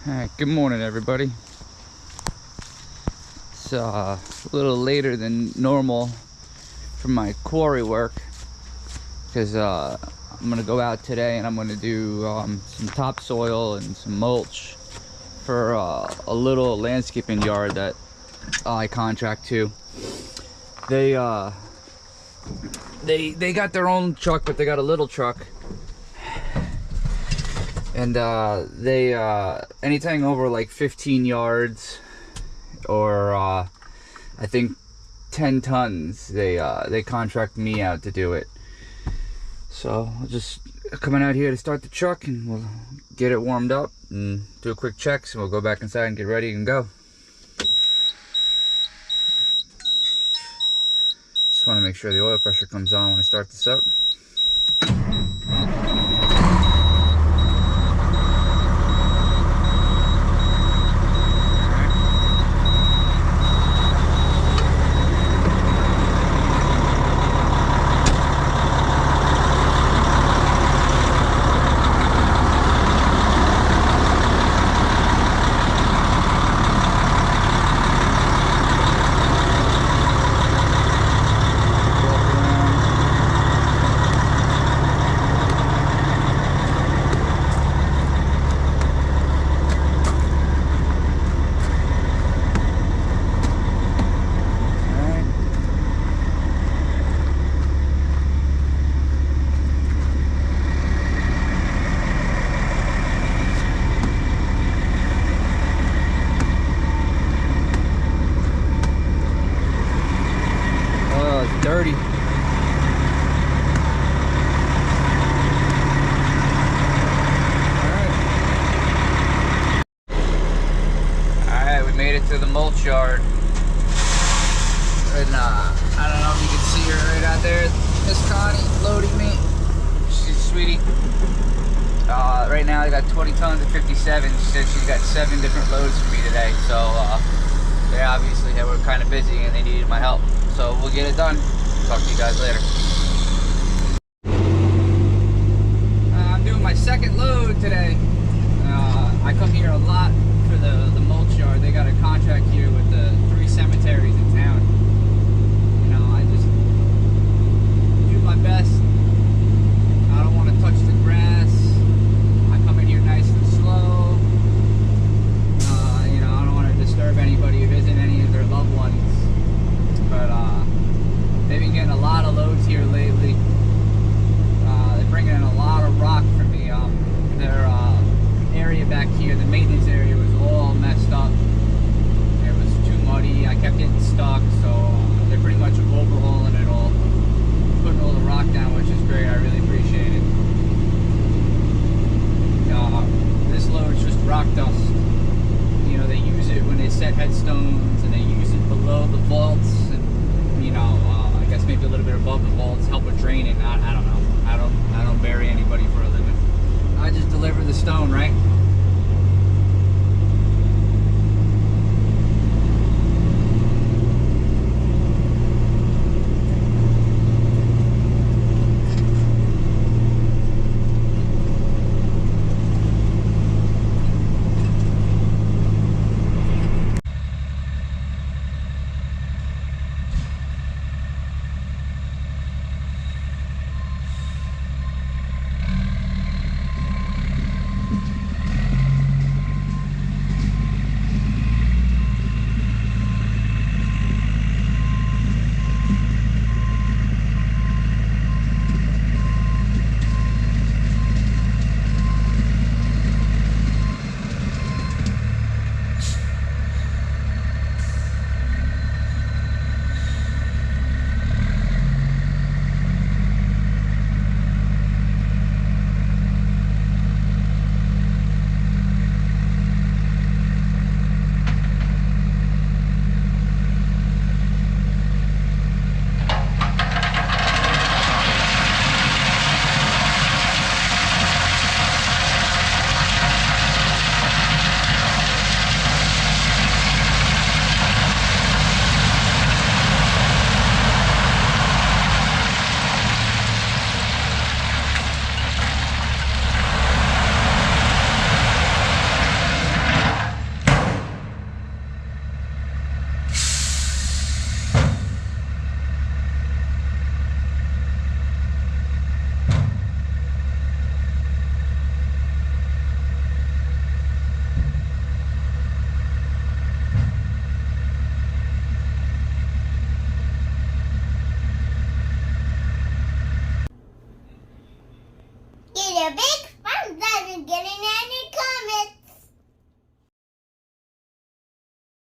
Alright, good morning everybody. It's a little later than normal for my quarry work because I'm gonna go out today and I'm gonna do some topsoil and some mulch for a little landscaping yard that I contract to. They got their own truck, but they got a little truck. And they anything over like 15 yards or I think 10 tons, they contract me out to do it. So I'll just coming out here to start the truck and we'll get it warmed up and do a quick check, so we'll go back inside and get ready and go. Just want to make sure the oil pressure comes on when I start this up. Dirty. Alright, we made it to the mulch yard. And I don't know if you can see her right out there. Miss Connie loading me. She's a sweetie. Right now I got 20 tons of 57. She said she's got 7 different loads for me today. So they obviously were kind of busy and they needed my help. So we'll get it done. Talk to you guys later. I'm doing my second load today. I come here a lot for the mulch yard. They got a contract here with the 3 cemeteries in town. You know, I just do my best. I don't want to touch the grass. I come in here nice and slow. You know, I don't want to disturb anybody who isn't any of their loved ones. But they've been getting a lot of loads here lately. They're bringing in a lot of rock for me. Their area back here, the maintenance area, was all messed up. It was too muddy. I kept getting stuck, so they're pretty much overhauling it all, putting all the rock down, which is great. I really appreciate it. This load is just rock dust. You know, they use it when they set headstones, and they use it below the vaults, and you know, I guess maybe a little bit above the vaults, help with draining. I don't know. I don't bury anybody for a living. I just deliver the stone, right?